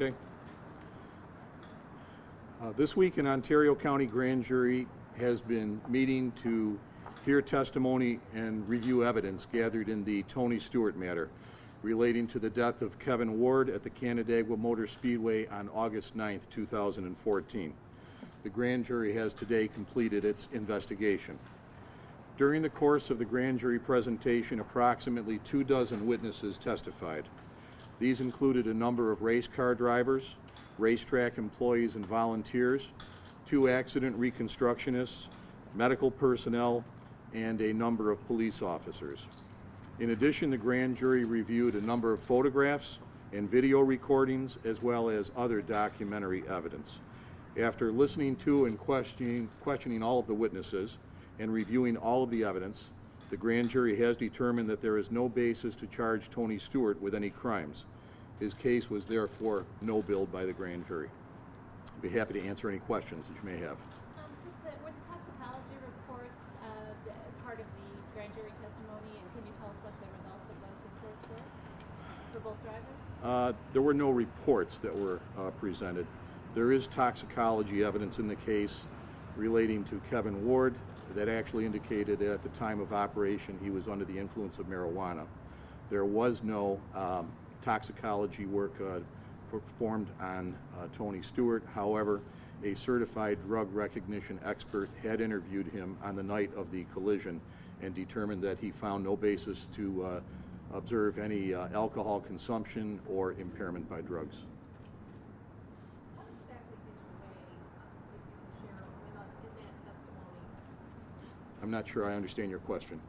Okay. This week in Ontario County Grand Jury has been meeting to hear testimony and review evidence gathered in the Tony Stewart matter relating to the death of Kevin Ward at the Canandaigua Motor Speedway on August 9th, 2014. The grand jury has today completed its investigation. During the course of the grand jury presentation, approximately 24 witnesses testified. These included a number of race car drivers, racetrack employees and volunteers, 2 accident reconstructionists, medical personnel, and a number of police officers. In addition, the grand jury reviewed a number of photographs and video recordings as well as other documentary evidence. After listening to and questioning all of the witnesses and reviewing all of the evidence, the grand jury has determined that there is no basis to charge Tony Stewart with any crimes. His case was therefore no billed by the grand jury. I'd be happy to answer any questions that you may have. Were the toxicology reports part of the grand jury testimony, and can you tell us what the results of those reports were for both drivers? There were no reports that were presented. There is toxicology evidence in the case relating to Kevin Ward that actually indicated that at the time of operation he was under the influence of marijuana. There was no toxicology work performed on Tony Stewart. However, a certified drug recognition expert had interviewed him on the night of the collision and determined that he found no basis to observe any alcohol consumption or impairment by drugs. What exactly did you weigh, if you can share with us in that testimony? I'm not sure I understand your question.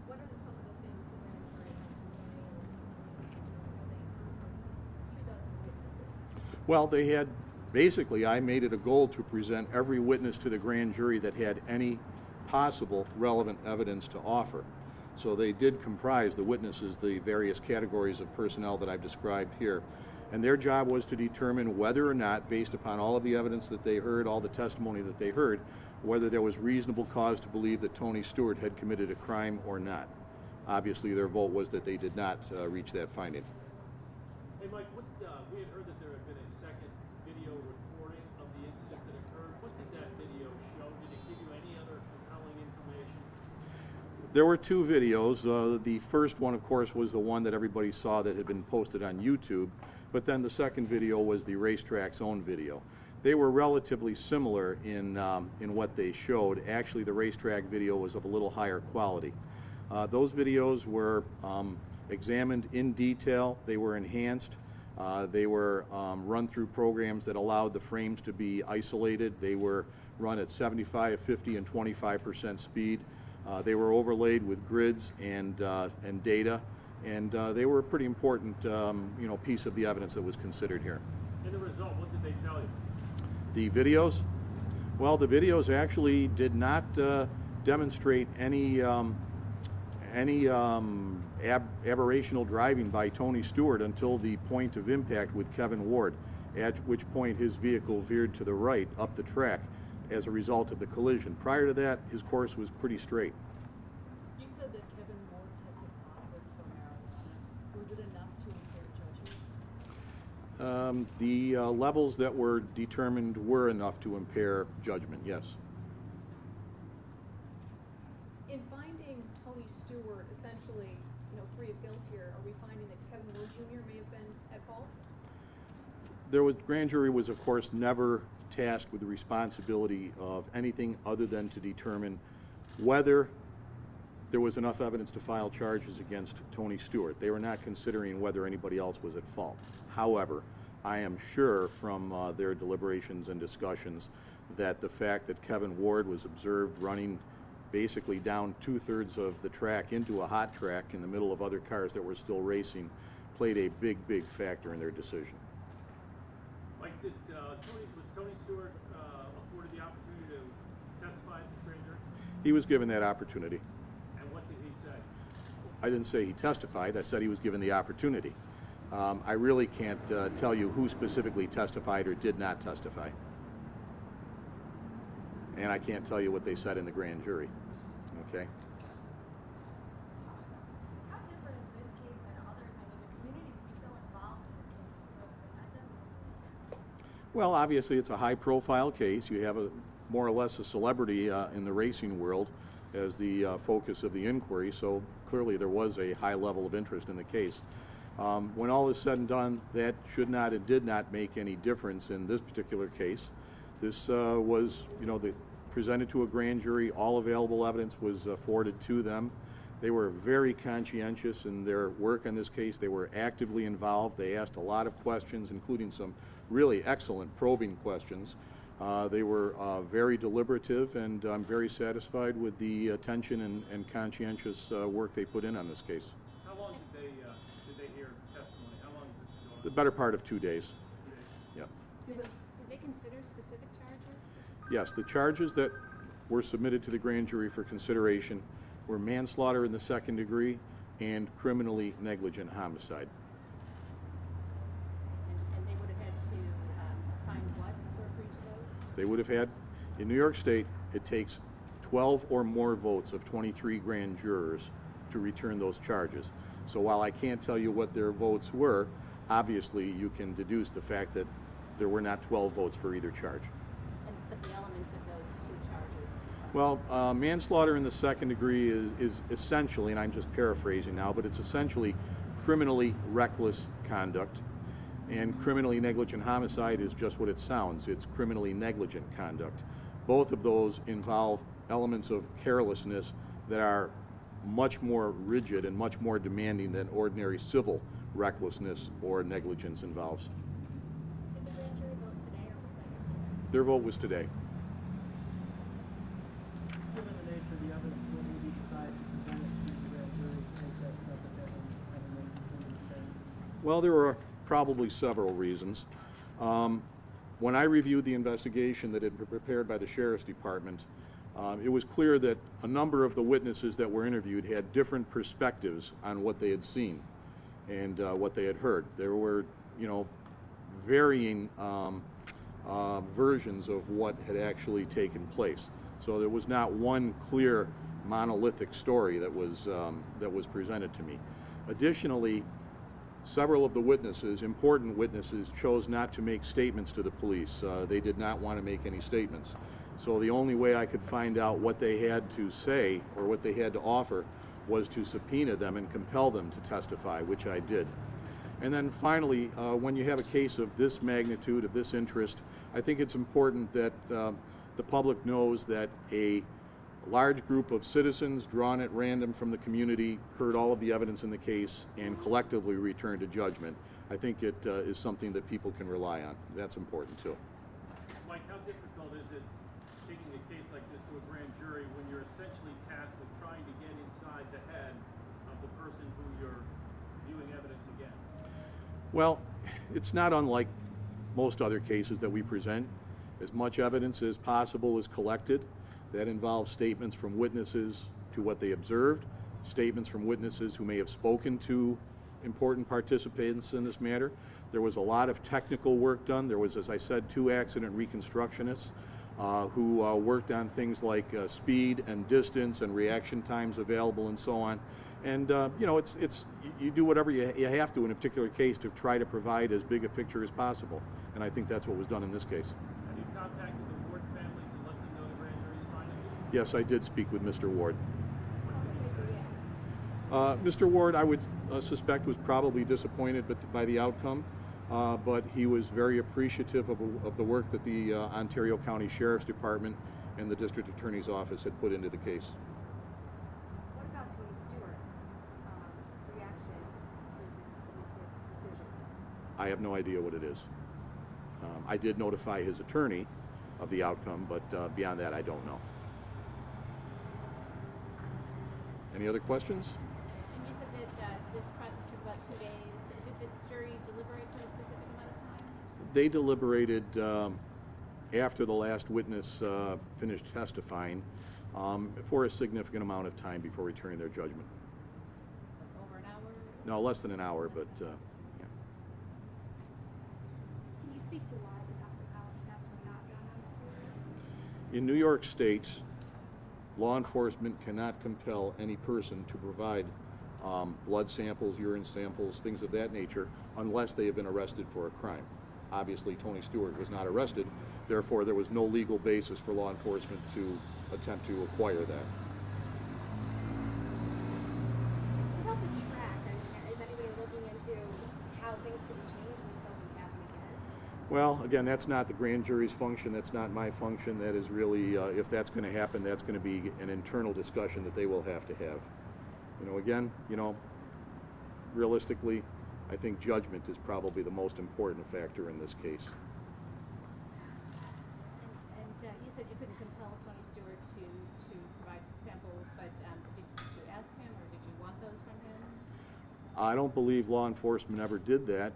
What are some of the things the grand jury had to weigh or they heard from 2 witnesses? Well, they had, basically, I made it a goal to present every witness to the grand jury that had any possible relevant evidence to offer. So they did comprise, the witnesses, the various categories of personnel that I've described here. And their job was to determine whether or not, based upon all of the evidence that they heard, all the testimony that they heard, whether there was reasonable cause to believe that Tony Stewart had committed a crime or not. Obviously, their vote was that they did not reach that finding. Hey, Mike, we had heard that there had been a second video recording of the incident that occurred. What did that video show? Did it give you any other compelling information? There were 2 videos. The first one, of course, was the one that everybody saw that had been posted on YouTube, but then the second video was the racetrack's own video. They were relatively similar in what they showed. Actually, the racetrack video was of a little higher quality. Those videos were examined in detail. They were enhanced. They were run through programs that allowed the frames to be isolated. They were run at 75, 50, and 25% speed. They were overlaid with grids and data, and they were a pretty important piece of the evidence that was considered here. And the result, what did they tell you? The videos? Well, the videos actually did not demonstrate any aberrational driving by Tony Stewart until the point of impact with Kevin Ward, at which point his vehicle veered to the right up the track as a result of the collision. Prior to that, his course was pretty straight. You said that Kevin Ward tested positive for marijuana. Was it enough to impair judgment? The levels that were determined were enough to impair judgment, yes. In finding Tony Stewart essentially, free of guilt here, are we finding that Kevin Ward Jr. may have been at fault? Grand jury was, of course, never tasked with the responsibility of anything other than to determine whether there was enough evidence to file charges against Tony Stewart. They were not considering whether anybody else was at fault. However, I am sure from their deliberations and discussions that the fact that Kevin Ward was observed running basically down 2/3 of the track into a hot track in the middle of other cars that were still racing played a big, big factor in their decision. Mike, was Tony Stewart afforded the opportunity to testify at this grand jury? He was given that opportunity. And what did he say? I didn't say he testified. I said he was given the opportunity. I really can't tell you who specifically testified or did not testify. And I can't tell you what they said in the grand jury. Okay? How different is this case than others? I mean, the community was so involved in this case as opposed to that. Well, obviously, it's a high-profile case. You have more or less a celebrity in the racing world as the focus of the inquiry, so clearly there was a high level of interest in the case. When all is said and done, that should not and did not make any difference in this particular case. This was, presented to a grand jury. All available evidence was forwarded to them. They were very conscientious in their work on this case. They were actively involved. They asked a lot of questions, including some really excellent probing questions. They were very deliberative, and I'm very satisfied with the attention and conscientious work they put in on this case. How long did they hear testimony? How long has this been going on? The better part of 2 days. 2 days. Yeah. Did they consider specific charges? Yes, the charges that were submitted to the grand jury for consideration were manslaughter in the second degree and criminally negligent homicide. And they would have had to find what for each of those? They would have had, in New York State, it takes 12 or more votes of 23 grand jurors to return those charges. So while I can't tell you what their votes were, obviously you can deduce the fact that there were not 12 votes for either charge. But the elements of those two charges? Well, manslaughter in the second degree is essentially, and I'm just paraphrasing now, but it's essentially criminally reckless conduct. And criminally negligent homicide is just what it sounds. It's criminally negligent conduct. Both of those involve elements of carelessness that are much more rigid and much more demanding than ordinary civil recklessness or negligence involves. Did the grand jury vote today, or was that yesterday? Their vote was today. Given the nature of the evidence, when would you decide to present it to the grand jury to take that step ahead and make decisions in this case? Well, there were probably several reasons. When I reviewed the investigation that had been prepared by the Sheriff's Department, it was clear that a number of the witnesses that were interviewed had different perspectives on what they had seen and what they had heard. There were, varying versions of what had actually taken place. So there was not one clear monolithic story that was presented to me. Additionally, several of the witnesses, important witnesses, chose not to make statements to the police. They did not want to make any statements. So the only way I could find out what they had to say or what they had to offer was to subpoena them and compel them to testify, which I did. And then finally, when you have a case of this magnitude, of this interest, I think it's important that the public knows that a large group of citizens drawn at random from the community heard all of the evidence in the case and collectively returned a judgment. I think it is something that people can rely on. That's important too. Mike, how difficult is it taking a case like this to a grand jury when you're essentially tasked with trying to get inside the head of the person who you're viewing evidence against? Well, it's not unlike most other cases that we present. As much evidence as possible is collected. That involves statements from witnesses to what they observed, statements from witnesses who may have spoken to important participants in this matter. There was a lot of technical work done. There was, as I said, 2 accident reconstructionists who worked on things like speed and distance and reaction times available and so on. And you do whatever you have to in a particular case to try to provide as big a picture as possible. And I think that's what was done in this case. Have you contacted the Ward family to let them know the grand jury's findings? Yes, I did speak with Mr. Ward. What did he say? Mr. Ward, I would suspect, was probably disappointed by the outcome, but he was very appreciative of the work that the Ontario County Sheriff's Department and the District Attorney's Office had put into the case. What about Tony Stewart, reaction to the recent decision? I have no idea what it is. I did notify his attorney of the outcome, but beyond that, I don't know. Any other questions? And you said that this process took about 2 days. Did the jury deliberate for a specific amount of time? They deliberated after the last witness finished testifying for a significant amount of time before returning their judgment. Over an hour? No, less than an hour, but yeah. Can you speak to why the toxicology tests were not done on Stewart? In New York State, law enforcement cannot compel any person to provide blood samples, urine samples, things of that nature, unless they have been arrested for a crime. obviously Tony Stewart was not arrested. Therefore, there was no legal basis for law enforcement to attempt to acquire that. What about the track? Is anybody looking into how things could be changed and this doesn't happen again? Well, again, that's not the grand jury's function. That's not my function. That is really, if that's going to happen, that's going to be an internal discussion that they will have to have. You know, again, you know, realistically, I think judgment is probably the most important factor in this case. And you said you couldn't compel Tony Stewart to provide samples, but did you ask him or did you want those from him? I don't believe law enforcement ever did that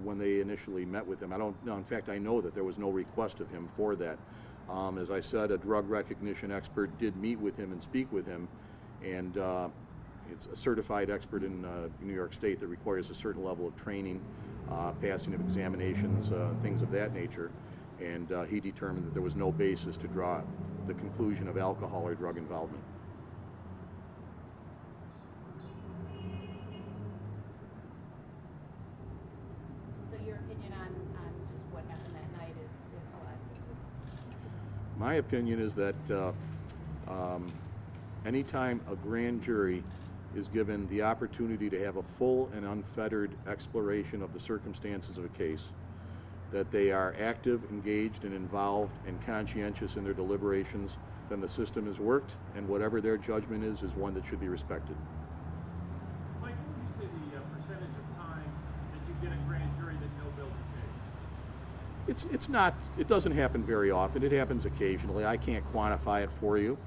when they initially met with him. I don't know. In fact, I know that there was no request of him for that. As I said, a drug recognition expert did meet with him and speak with him, and it's a certified expert in New York State that requires a certain level of training, passing of examinations, things of that nature, and he determined that there was no basis to draw the conclusion of alcohol or drug involvement. So your opinion on just what happened that night is what? My opinion is that anytime a grand jury is given the opportunity to have a full and unfettered exploration of the circumstances of a case, that they are active, engaged, and involved and conscientious in their deliberations, then the system has worked, and whatever their judgment is one that should be respected. Mike, what would you say the percentage of time that you get a grand jury that no bill's a case? It's not, it doesn't happen very often. It happens occasionally. I can't quantify it for you.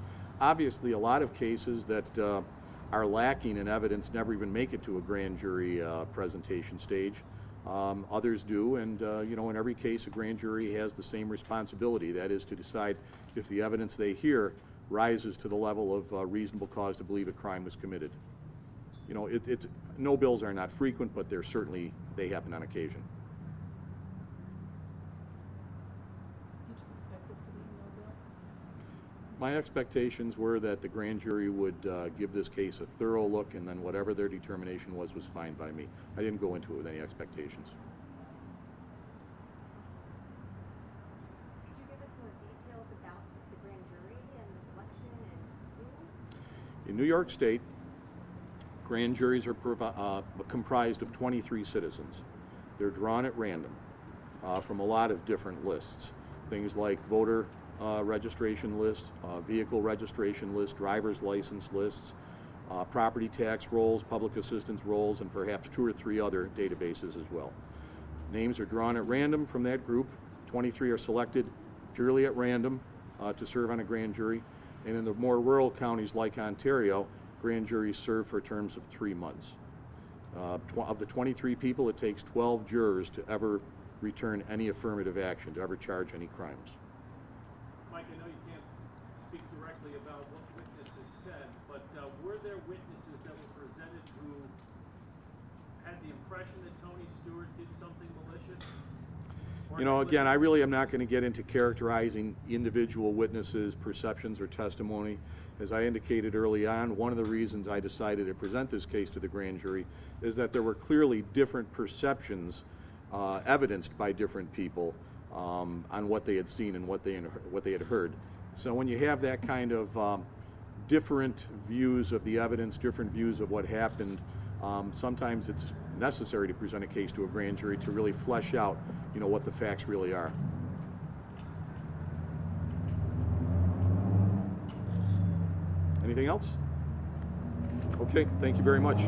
Obviously, a lot of cases that are lacking in evidence never even make it to a grand jury presentation stage. Others do, and you know, in every case, a grand jury has the same responsibility. That is to decide if the evidence they hear rises to the level of reasonable cause to believe a crime was committed. You know, no bills are not frequent, but they happen on occasion. Did you expect this to be no bill? My expectations were that the grand jury would give this case a thorough look, and then whatever their determination was fine by me. I didn't go into it with any expectations. Could you give us more details about the grand jury and the selection and who? In New York State, grand juries are comprised of 23 citizens. They're drawn at random from a lot of different lists. Things like voter registration lists, vehicle registration lists, driver's license lists, property tax rolls, public assistance rolls, and perhaps 2 or 3 other databases as well. Names are drawn at random from that group. 23 are selected purely at random to serve on a grand jury. And in the more rural counties like Ontario, grand juries serve for terms of 3 months. Of the 23 people, it takes 12 jurors to ever return any affirmative action, to ever charge any crimes. Mike, I know you can't speak directly about what witnesses said, but were there witnesses that were presented who had the impression that Tony Stewart did something malicious? You know, again, I really am not going to get into characterizing individual witnesses' perceptions or testimony. As I indicated early on, one of the reasons I decided to present this case to the grand jury is that there were clearly different perceptions evidenced by different people on what they had seen and what they had heard. So when you have that kind of different views of the evidence, different views of what happened, sometimes it's necessary to present a case to a grand jury to really flesh out, you know, what the facts really are. Anything else? Okay, thank you very much.